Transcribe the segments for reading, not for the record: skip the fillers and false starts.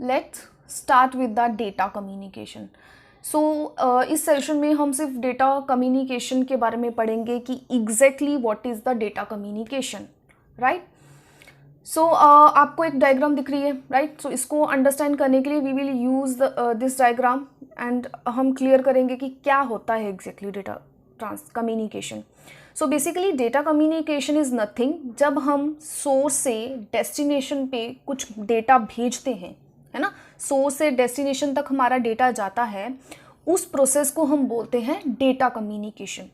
Let's start with the data communication. इस session में हम सिर्फ डेटा कम्युनिकेशन के बारे में पढ़ेंगे कि exactly what is the data communication, right. आपको एक डायग्राम दिख रही है, राइट। इसको अंडरस्टैंड करने के लिए we will use this diagram and हम क्लियर करेंगे कि क्या होता है exactly data communication. Basically data communication is nothing, जब हम सोर्स से डेस्टिनेशन पे कुछ डेटा भेजते हैं, है ना, सोर्स से डेस्टिनेशन तक हमारा डेटा जाता है, उस प्रोसेस को हम बोलते हैं data communication.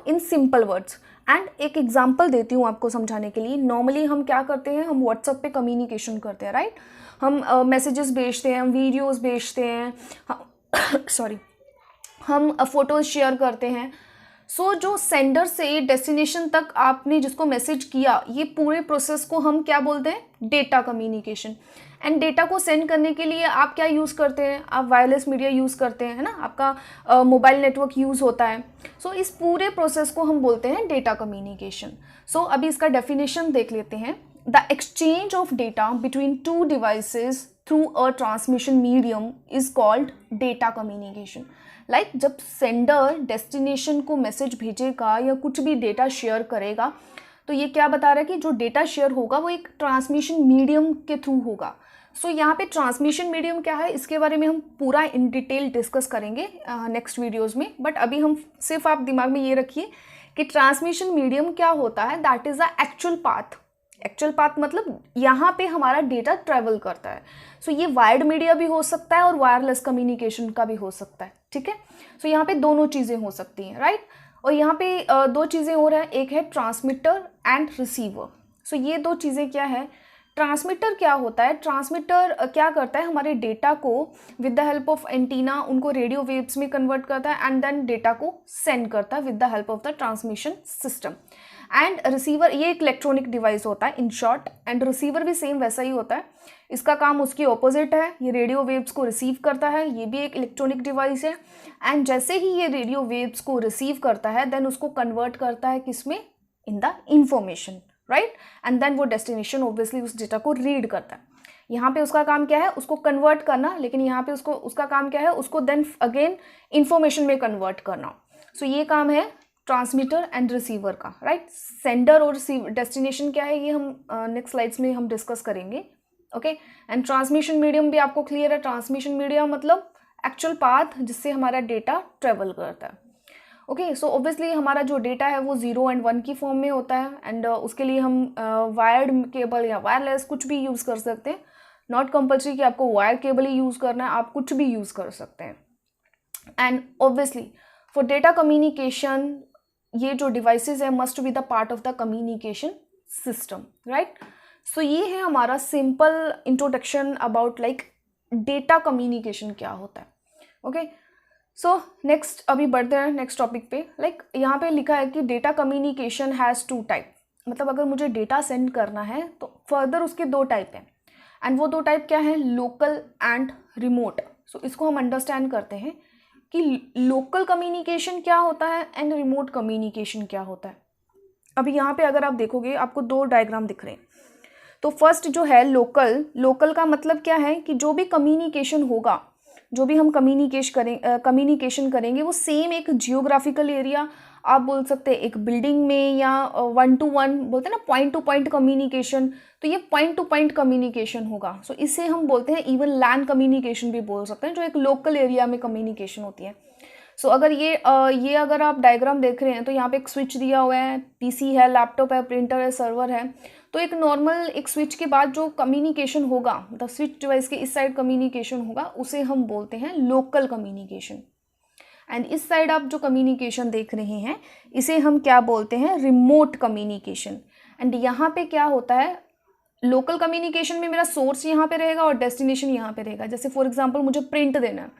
In simple words, and एक एग्जांपल देती हूँ आपको समझाने के लिए। नॉर्मली हम क्या करते हैं, हम व्हाट्सएप पे कम्युनिकेशन करते हैं, राइट। हम मैसेजेस भेजते हैं, हम वीडियोस भेजते हैं, हम फोटोज शेयर करते हैं। जो सेंडर से डेस्टिनेशन तक आपने जिसको मैसेज किया, ये पूरे प्रोसेस को हम क्या बोलते हैं, डेटा कम्युनिकेशन। एंड डेटा को सेंड करने के लिए आप क्या यूज़ करते हैं, आप वायरलेस मीडिया यूज़ करते हैं, है ना, आपका मोबाइल नेटवर्क यूज़ होता है। इस पूरे प्रोसेस को हम बोलते हैं डेटा कम्युनिकेशन। अभी इसका डेफिनेशन देख लेते हैं। The exchange of data between two devices through a transmission medium is called data communication. Like जब सेंडर डेस्टिनेशन को मैसेज भेजेगा या कुछ भी डेटा शेयर करेगा, तो ये क्या बता रहा है कि जो डेटा शेयर होगा वो एक ट्रांसमिशन मीडियम के थ्रू होगा। यहाँ पे ट्रांसमिशन मीडियम क्या है, इसके बारे में हम पूरा इन डिटेल डिस्कस करेंगे नेक्स्ट वीडियोस में। बट अभी हम सिर्फ आप दिमाग में ये रखिए कि ट्रांसमिशन मीडियम क्या होता है, that is the actual path. Actual path मतलब यहाँ पे हमारा डेटा ट्रेवल करता है। ये वायर्ड मीडिया भी हो सकता है और वायरलेस कम्युनिकेशन का भी हो सकता है, ठीक है। यहाँ पे दोनों चीज़ें हो सकती हैं, राइट। और यहाँ पे दो चीज़ें और हैं, एक है ट्रांसमीटर एंड रिसीवर। ये दो चीज़ें क्या है, ट्रांसमीटर क्या होता है, ट्रांसमीटर क्या करता है, हमारे डेटा को with the help of antenna उनको रेडियो वेव्स में कन्वर्ट करता है एंड देन डेटा को सेंड करता है with the help of the transmission system. And receiver ये एक इलेक्ट्रॉनिक डिवाइस होता है इन शॉर्ट, एंड रिसीवर भी सेम वैसा ही होता है। इसका काम उसकी ऑपोजिट है, ये रेडियो वेव्स को रिसीव करता है, ये भी एक इलेक्ट्रॉनिक डिवाइस है। एंड जैसे ही ये रेडियो वेव्स को रिसीव करता है, देन उसको कन्वर्ट करता है किसमें, in the information, right. And then वो डेस्टिनेशन ऑब्वियसली उस डेटा को रीड करता है। यहाँ पे उसका काम क्या है, उसको कन्वर्ट करना, लेकिन यहाँ पे उसका काम क्या है, उसको देन अगेन इंफॉर्मेशन में कन्वर्ट करना। ये काम है ट्रांसमीटर एंड रिसीवर का, राइट। सेंडर और डेस्टिनेशन क्या है, ये हम नेक्स्ट स्लाइड्स में हम डिस्कस करेंगे, ओके। एंड ट्रांसमिशन मीडियम भी आपको क्लियर है, ट्रांसमिशन मीडियम मतलब एक्चुअल पाथ जिससे हमारा डेटा ट्रेवल करता है, ओके। ऑब्वियसली हमारा जो डेटा है वो 0 और 1 की फॉर्म में होता है, एंड उसके लिए हम वायर्ड केबल या वायरलेस कुछ भी यूज़ कर सकते हैं। नॉट कंपल्सरी कि आपको वायर केबल ही यूज़ करना है, आप कुछ भी यूज़ कर सकते हैं। And obviously for data communication ये जो डिवाइसेस है must be the part of the communication system, right. ये है हमारा simple introduction about like data communication क्या होता है, ओके। नेक्स्ट अभी बढ़ते हैं नेक्स्ट टॉपिक पे। लाइक यहाँ पे लिखा है कि डेटा कम्युनिकेशन हैज़ 2 टाइप, मतलब अगर मुझे डेटा सेंड करना है तो फर्दर उसके 2 टाइप हैं, एंड वो 2 टाइप क्या है, लोकल एंड रिमोट। इसको हम अंडरस्टैंड करते हैं कि लोकल कम्युनिकेशन क्या होता है एंड रिमोट कम्युनिकेशन क्या होता है। अभी यहाँ पे अगर आप देखोगे आपको 2 डायग्राम दिख रहे हैं। तो फर्स्ट जो है लोकल का मतलब क्या है कि जो भी कम्युनिकेशन होगा, जो भी हम कम्युनिकेशन करेंगे वो सेम एक जियोग्राफिकल एरिया, आप बोल सकते हैं एक बिल्डिंग में, या 1 to 1 बोलते हैं ना, पॉइंट टू पॉइंट कम्युनिकेशन, तो ये पॉइंट टू पॉइंट कम्युनिकेशन होगा। इसे हम बोलते हैं इवन लैंड कम्युनिकेशन भी बोल सकते हैं, जो एक लोकल एरिया में कम्युनिकेशन होती है। अगर ये अगर आप डायग्राम देख रहे हैं तो यहाँ पे एक स्विच दिया हुआ है, पीसी है, लैपटॉप है, प्रिंटर है, सर्वर है। तो एक नॉर्मल एक स्विच के बाद जो कम्युनिकेशन होगा, द स्विच डिवाइस के इस साइड कम्युनिकेशन होगा, उसे हम बोलते हैं लोकल कम्युनिकेशन। एंड इस साइड आप जो कम्युनिकेशन देख रहे हैं इसे हम क्या बोलते हैं, रिमोट कम्युनिकेशन। एंड यहाँ पे क्या होता है, लोकल कम्युनिकेशन में मेरा सोर्स यहाँ पे रहेगा और डेस्टिनेशन यहाँ पे रहेगा। जैसे फॉर एग्जांपल मुझे प्रिंट देना है,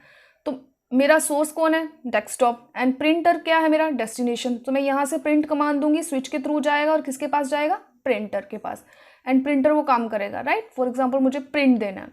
तो मेरा सोर्स कौन है, डेस्कटॉप, एंड प्रिंटर क्या है, मेरा डेस्टिनेशन। तो मैं यहाँ से प्रिंट कमांड दूंगी, स्विच के थ्रू जाएगा और किसके पास जाएगा, प्रिंटर के पास, एंड प्रिंटर वो काम करेगा, राइट। फॉर एग्जांपल मुझे प्रिंट देना है,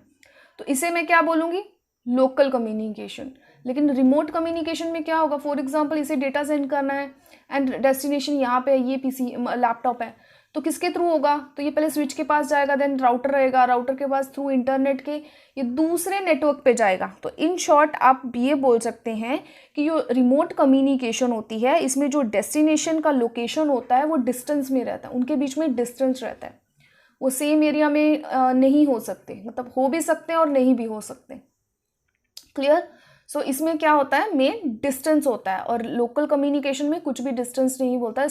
तो इसे मैं क्या बोलूँगी, लोकल कम्युनिकेशन। लेकिन रिमोट कम्युनिकेशन में क्या होगा, फॉर एग्जांपल इसे डेटा सेंड करना है एंड डेस्टिनेशन यहाँ पे ये पीसी लैपटॉप है, तो किसके थ्रू होगा, तो ये पहले स्विच के पास जाएगा, देन राउटर रहेगा, राउटर के पास थ्रू इंटरनेट के ये दूसरे नेटवर्क पे जाएगा। तो इन शॉर्ट आप ये बोल सकते हैं कि जो रिमोट कम्युनिकेशन होती है इसमें जो डेस्टिनेशन का लोकेशन होता है वो डिस्टेंस में रहता है, उनके बीच में डिस्टेंस रहता है, वो सेम एरिया में नहीं हो सकते, मतलब हो भी सकते हैं और नहीं भी हो सकते। क्लियर। सो इसमें क्या होता है, मेन डिस्टेंस होता है, और लोकल कम्युनिकेशन में कुछ भी डिस्टेंस नहीं बोलता है,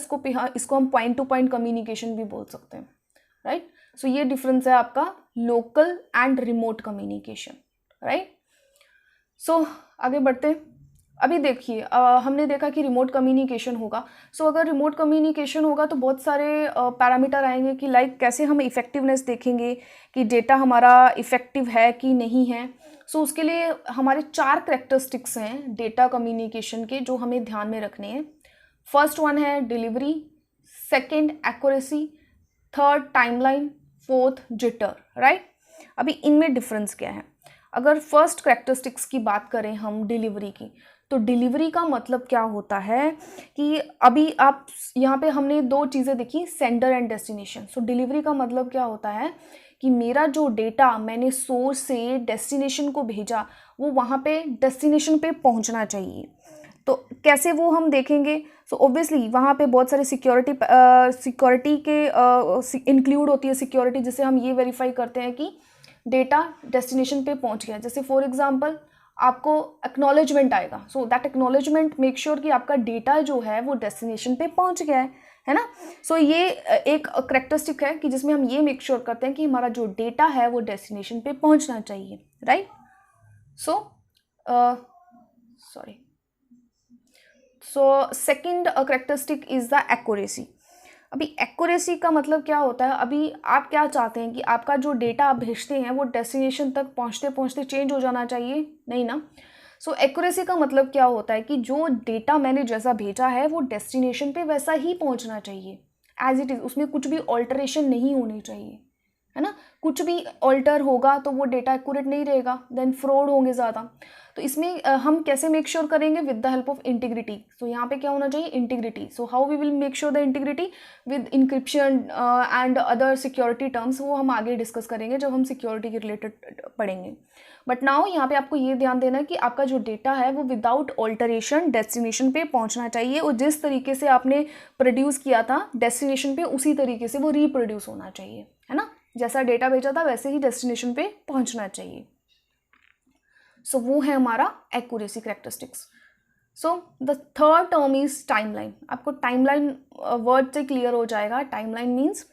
इसको हम पॉइंट टू पॉइंट कम्युनिकेशन भी बोल सकते हैं, राइट। सो ये डिफरेंस है आपका local and remote communication, right. So आगे बढ़ते हैं। अभी देखिए हमने देखा कि रिमोट कम्युनिकेशन होगा। सो अगर रिमोट कम्युनिकेशन होगा तो बहुत सारे पैरामीटर आएंगे कि लाइक कैसे हम इफ़ेक्टिवनेस देखेंगे कि डेटा हमारा इफ़ेक्टिव है कि नहीं है। सो उसके लिए हमारे 4 कैरेक्टरिस्टिक्स हैं डेटा कम्युनिकेशन के जो हमें ध्यान में रखने हैं। फर्स्ट वन है delivery, second accuracy, third timeline, fourth jitter, right. अभी इनमें डिफरेंस क्या है। अगर फर्स्ट कैरेक्टरिस्टिक्स की बात करें हम डिलीवरी की, तो डिलीवरी का मतलब क्या होता है कि अभी आप यहाँ पे हमने 2 चीज़ें देखी, sender and destination. So delivery का मतलब क्या होता है कि मेरा जो डेटा मैंने सोर्स से डेस्टिनेशन को भेजा वो वहाँ पे डेस्टिनेशन पे पहुँचना चाहिए। तो कैसे वो हम देखेंगे। सो ऑब्वियसली वहाँ पे बहुत सारे सिक्योरिटी के इंक्लूड होती है सिक्योरिटी, जिससे हम ये वेरीफाई करते हैं कि डेटा डेस्टिनेशन पे पहुँच गया। जैसे फॉर एग्जांपल आपको एक्नॉलेजमेंट आएगा, so that acknowledgement make sure कि आपका डेटा जो है वो डेस्टिनेशन पे पहुँच गया है ना। सो ये एक करेक्टरिस्टिक है कि जिसमें हम ये मेक श्योर करते हैं कि हमारा जो डेटा है वो डेस्टिनेशन पे पहुँचना चाहिए, right. So second characteristic is the accuracy. अभी एक्यूरेसी का मतलब क्या होता है, अभी आप क्या चाहते हैं कि आपका जो डेटा आप भेजते हैं वो डेस्टिनेशन तक पहुंचते पहुंचते चेंज हो जाना चाहिए, नहीं ना। सो एक्यूरेसी का मतलब क्या होता है कि जो डेटा मैंने जैसा भेजा है वो डेस्टिनेशन पे वैसा ही पहुंचना चाहिए एज इट इज़, उसमें कुछ भी ऑल्टरेशन नहीं होनी चाहिए, है ना। कुछ भी ऑल्टर होगा तो वो डेटा एक्यूरेट नहीं रहेगा, देन फ्रॉड होंगे ज़्यादा। तो इसमें हम कैसे मेक श्योर करेंगे, with the help of integrity. So यहाँ पे क्या होना चाहिए, integrity. So how we will make sure the integrity, with encryption and other security terms, वो हम आगे डिस्कस करेंगे जब हम सिक्योरिटी के रिलेटेड पढ़ेंगे। बट नाउ यहाँ पे आपको ये ध्यान देना है कि आपका जो डेटा है वो विदाउट ऑल्टरेशन डेस्टिनेशन पे पहुँचना चाहिए, और जिस तरीके से आपने प्रोड्यूस किया था डेस्टिनेशन पे उसी तरीके से वो रीप्रोड्यूस होना चाहिए, है ना। जैसा डेटा भेजा था वैसे ही डेस्टिनेशन पे पहुंचना चाहिए। सो वो है हमारा accuracy characteristics. So the third term is timeline. आपको टाइमलाइन वर्ड से क्लियर हो जाएगा। टाइमलाइन मीन्स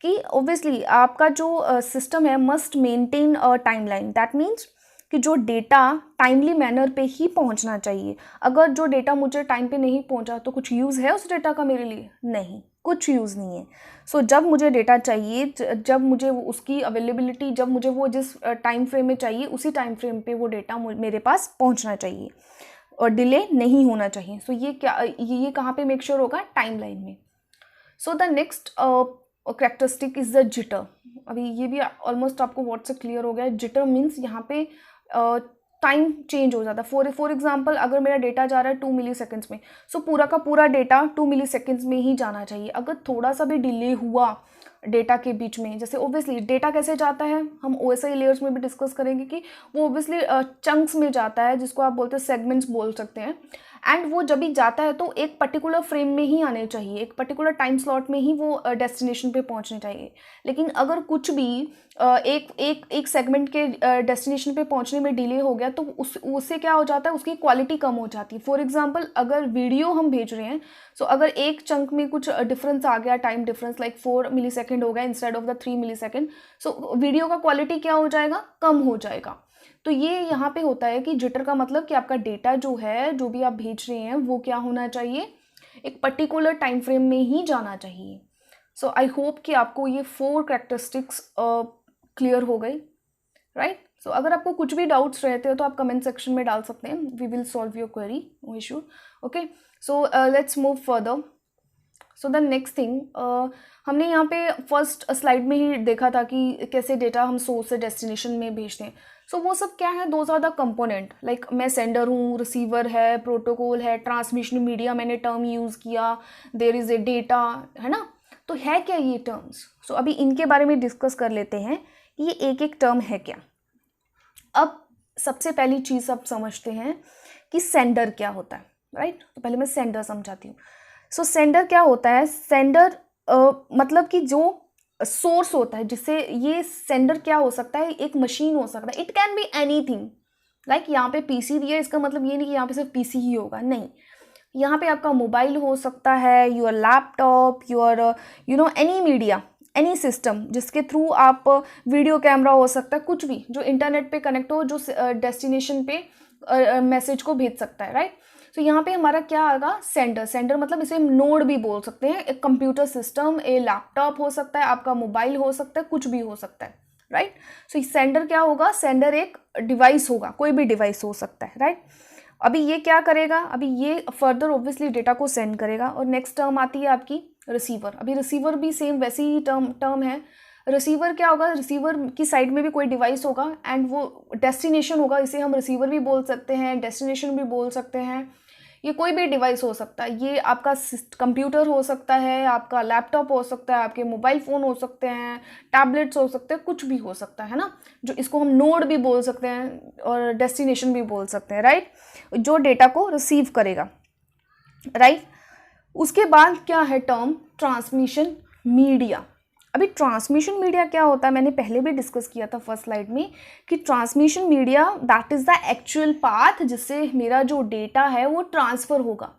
कि ऑब्वियसली आपका जो सिस्टम है must maintain a timeline. That means कि जो डेटा टाइमली मैनर पे ही पहुंचना चाहिए। अगर जो डेटा मुझे टाइम पे नहीं पहुंचा तो कुछ यूज़ है उस डेटा का मेरे लिए, नहीं, कुछ यूज़ नहीं है। सो जब मुझे डेटा चाहिए, जब मुझे उसकी अवेलेबिलिटी, जब मुझे वो जिस टाइम फ्रेम में चाहिए उसी टाइम फ्रेम पे वो डेटा मेरे पास पहुंचना चाहिए और डिले नहीं होना चाहिए। सो ये कहाँ पे मेक श्योर होगा, टाइमलाइन में। सो the next characteristic is the jitter. अभी ये भी ऑलमोस्ट आपको वर्ड से क्लियर हो गया। जिटर मीन्स यहाँ पे टाइम चेंज हो जाता है। फॉर एग्जांपल अगर मेरा डेटा जा रहा है 2 मिली सेकेंड्स में, सो पूरा का पूरा डेटा 2 मिली सेकेंड्स में ही जाना चाहिए। अगर थोड़ा सा भी डिले हुआ डेटा के बीच में, जैसे ओबियसली डेटा कैसे जाता है, हम OSI लेयर्स में भी डिस्कस करेंगे कि वो ओबियसली चंक्स में जाता है, जिसको आप बोलते हैं सेगमेंट्स बोल सकते हैं। एंड वो जब भी जाता है तो एक पर्टिकुलर फ्रेम में ही आने चाहिए, एक पर्टिकुलर टाइम स्लॉट में ही वो डेस्टिनेशन पे पहुंचने चाहिए। लेकिन अगर कुछ भी एक सेगमेंट के डेस्टिनेशन पे पहुंचने में डिले हो गया तो उससे क्या हो जाता है, उसकी क्वालिटी कम हो जाती है। फॉर एग्जांपल अगर वीडियो हम भेज रहे हैं, सो अगर एक चंक में कुछ डिफरेंस आ गया, time difference like 4 millisecond हो गया instead of the 3 millisecond, so video का क्वालिटी क्या हो जाएगा, कम हो जाएगा। तो ये यहाँ पे होता है कि जिटर का मतलब कि आपका डेटा जो है, जो भी आप भेज रहे हैं वो क्या होना चाहिए, एक पर्टिकुलर टाइम फ्रेम में ही जाना चाहिए। सो आई होप कि आपको ये 4 कैरेक्टरिस्टिक्स क्लियर हो गई, राइट। सो अगर आपको कुछ भी डाउट्स रहते हो तो आप कमेंट सेक्शन में डाल सकते हैं, we will solve your query, no issue. Okay, so let's move further. So the next thing, हमने यहाँ पे फर्स्ट स्लाइड में ही देखा था कि कैसे डेटा हम सोर्स से डेस्टिनेशन में भेजते हैं। सो वो सब क्या है, those are the component. Like मैं सेंडर हूँ, रिसीवर है, प्रोटोकॉल है, ट्रांसमिशन मीडिया मैंने टर्म यूज़ किया, देयर इज़ ए डेटा, है ना। तो है क्या ये टर्म्स? सो अभी इनके बारे में डिस्कस कर लेते हैं कि ये एक एक टर्म है क्या। अब सबसे पहली चीज़ आप समझते हैं कि सेंडर क्या होता है, राइट? तो पहले मैं सेंडर समझाती हूँ। सो सेंडर क्या होता है? सेंडर मतलब कि जो सोर्स होता है, जिससे ये सेंडर क्या हो सकता है, एक मशीन हो सकता है, it can be anything. Like यहाँ पे पीसी दिया, इसका मतलब ये नहीं कि यहाँ पे सिर्फ पीसी ही होगा, नहीं, यहाँ पे आपका मोबाइल हो सकता है, your laptop, your any media, any system जिसके थ्रू आप वीडियो कैमरा हो सकता है, कुछ भी जो इंटरनेट पे कनेक्ट हो, जो डेस्टिनेशन पे मैसेज को भेज सकता है, राइट? तो यहाँ पे हमारा क्या आएगा? सेंडर। सेंडर मतलब इसे हम नोड भी बोल सकते हैं, एक कंप्यूटर सिस्टम, ए लैपटॉप हो सकता है, आपका मोबाइल हो सकता है, कुछ भी हो सकता है, राइट? सो सेंडर क्या होगा? सेंडर एक डिवाइस होगा, कोई भी डिवाइस हो सकता है, राइट? अभी ये क्या करेगा? अभी ये फर्दर ऑब्वियसली डेटा को सेंड करेगा। और नेक्स्ट टर्म आती है आपकी रिसीवर। अभी रिसीवर भी सेम वैसे ही टर्म है। रिसीवर क्या होगा? रिसीवर की साइड में भी कोई डिवाइस होगा एंड वो डेस्टिनेशन होगा, इसे हम रिसीवर भी बोल सकते हैं, डेस्टिनेशन भी बोल सकते हैं। ये कोई भी डिवाइस हो सकता है, ये आपका कंप्यूटर हो सकता है, आपका लैपटॉप हो सकता है, आपके मोबाइल फ़ोन हो सकते हैं, टैबलेट्स हो सकते हैं, कुछ भी हो सकता है ना, जो इसको हम नोड भी बोल सकते हैं और डेस्टिनेशन भी बोल सकते हैं, राइट? जो डेटा को रिसीव करेगा, राइट? उसके बाद क्या है टर्म? Transmission media. अभी ट्रांसमिशन मीडिया क्या होता है? मैंने पहले भी डिस्कस किया था फर्स्ट स्लाइड में कि transmission media that is the actual path जिससे मेरा जो डेटा है वो ट्रांसफ़र होगा,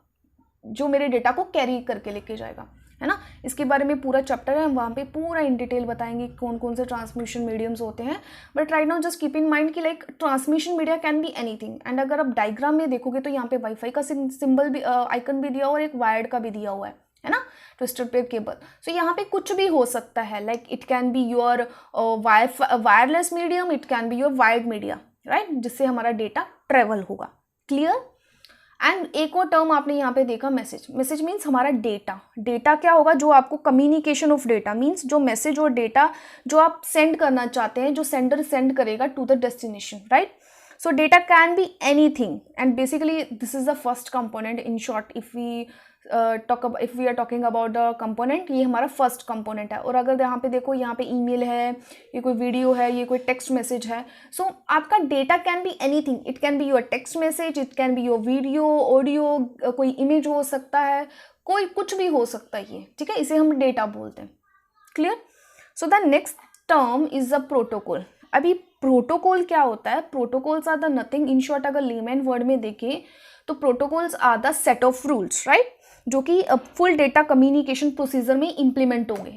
जो मेरे डेटा को कैरी करके लेके जाएगा, है ना? इसके बारे में पूरा चैप्टर है, हम वहाँ पे पूरा इन डिटेल बताएंगे कौन कौन से ट्रांसमिशन मीडियम्स होते हैं। But right now just keep in mind कि like transmission media can be anything. And अगर आप डायग्राम में देखोगे तो यहाँ पे वाईफाई का सिंबल भी, आइकन भी दिया हुआ और एक वायर्ड का भी दिया हुआ है ना, ट्विस्टेड पेयर केबल। सो यहाँ पे कुछ भी हो सकता है, like it can be your wireless medium, it can be your wired media, right, जिससे हमारा डेटा ट्रेवल होगा। क्लियर? एंड एक और टर्म आपने यहाँ पे देखा, मैसेज। मैसेज मीन्स हमारा डेटा। डेटा क्या होगा? जो आपको कम्युनिकेशन ऑफ डेटा मीन्स जो मैसेज और डेटा जो आप सेंड करना चाहते हैं, जो सेंडर सेंड करेगा to the destination, right? So data can be anything and basically this is the first component. In short if we are talking about the component, ये हमारा फर्स्ट कंपोनेंट है। और अगर यहाँ पे देखो, यहाँ पे ईमेल है, ये कोई वीडियो है, ये कोई टेक्स्ट मैसेज है। सो आपका data can be anything. It can be your text message, it can be your video, audio, कोई इमेज हो सकता है, कोई कुछ भी हो सकता है ये, ठीक है? इसे हम डेटा बोलते हैं। Clear? So the next term is the protocol. अभी प्रोटोकॉल क्या होता है? Protocols are the nothing, in short अगर लेमैन वर्ड में देखें तो protocols are the set of rules, right, जो कि फुल डेटा कम्युनिकेशन प्रोसीजर में इंप्लीमेंट होंगे।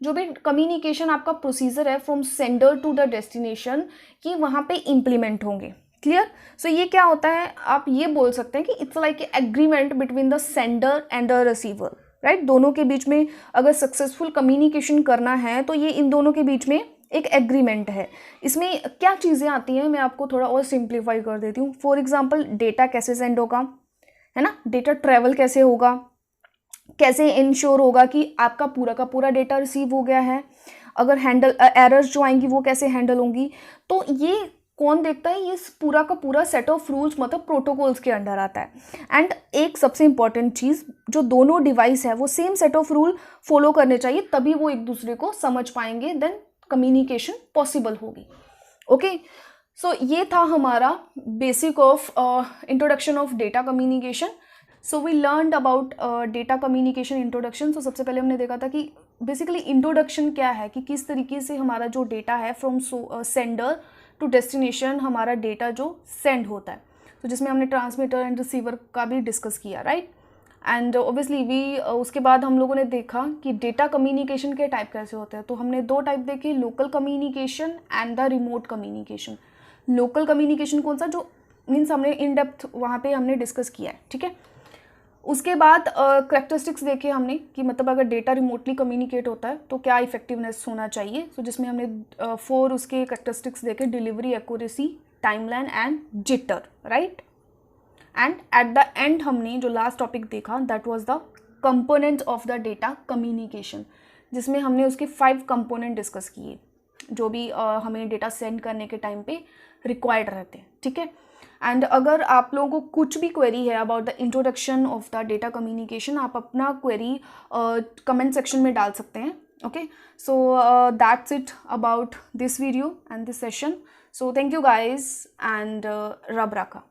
जो भी कम्युनिकेशन आपका प्रोसीजर है from sender to the destination, कि वहाँ पे इंप्लीमेंट होंगे। क्लियर? सो ये क्या होता है? आप ये बोल सकते हैं कि it's like agreement between the sender and the receiver, right? दोनों के बीच में अगर सक्सेसफुल कम्युनिकेशन करना है तो ये इन दोनों के बीच में एक एग्रीमेंट है। इसमें क्या चीज़ें आती हैं मैं आपको थोड़ा और सिंप्लीफाई कर देती हूँ। फॉर एग्जांपल, डेटा कैसे सेंड होगा, है ना? डेटा ट्रैवल कैसे होगा, कैसे इंश्योर होगा कि आपका पूरा का पूरा डेटा रिसीव हो गया है, अगर एरर्स जो आएंगी वो कैसे हैंडल होंगी। तो ये कौन देखता है? ये पूरा का पूरा सेट ऑफ रूल्स मतलब प्रोटोकॉल्स के अंडर आता है। एंड एक सबसे इंपॉर्टेंट चीज़, जो दोनों डिवाइस है वो same set of rule follow करने चाहिए, तभी वो एक दूसरे को समझ पाएंगे, देन कम्युनिकेशन पॉसिबल होगी। ओके, सो ये था हमारा basic of introduction of data communication. So we learned about data communication introduction. So सबसे पहले हमने देखा था कि बेसिकली इंट्रोडक्शन क्या है, कि किस तरीके से हमारा जो डेटा है फ्रॉम सेंडर टू डेस्टिनेशन हमारा डेटा जो सेंड होता है, तो जिसमें हमने ट्रांसमीटर एंड रिसीवर का भी डिस्कस किया, राइट? एंड ऑब्वियसली उसके बाद हम लोगों ने देखा कि डेटा कम्युनिकेशन के टाइप कैसे होते हैं। तो हमने दो टाइप देखे, local communication and the remote communication. Local communication कौन सा, जो मीन्स हमने इन डेप्थ वहाँ पे हमने डिस्कस किया है, ठीक है? उसके बाद करेक्टरिस्टिक्स देखे हमने कि मतलब अगर डेटा रिमोटली कम्युनिकेट होता है तो क्या इफेक्टिवनेस होना चाहिए। सो जिसमें हमने 4 उसके करेक्टरिस्टिक्स देखे, delivery, accuracy, timeline and jitter, right? And at the end हमने जो लास्ट टॉपिक देखा that was the component of the data communication, जिसमें हमने उसके 5 कंपोनेंट डिस्कस किए जो भी हमें डेटा सेंड करने के टाइम पे रिक्वायर्ड रहते हैं, ठीक है? एंड अगर आप लोगों को कुछ भी क्वेरी है about the introduction of the data communication, आप अपना क्वेरी कमेंट सेक्शन में डाल सकते हैं. Okay, so that's it about this video and this session. So thank you guys, and Rab Rakha.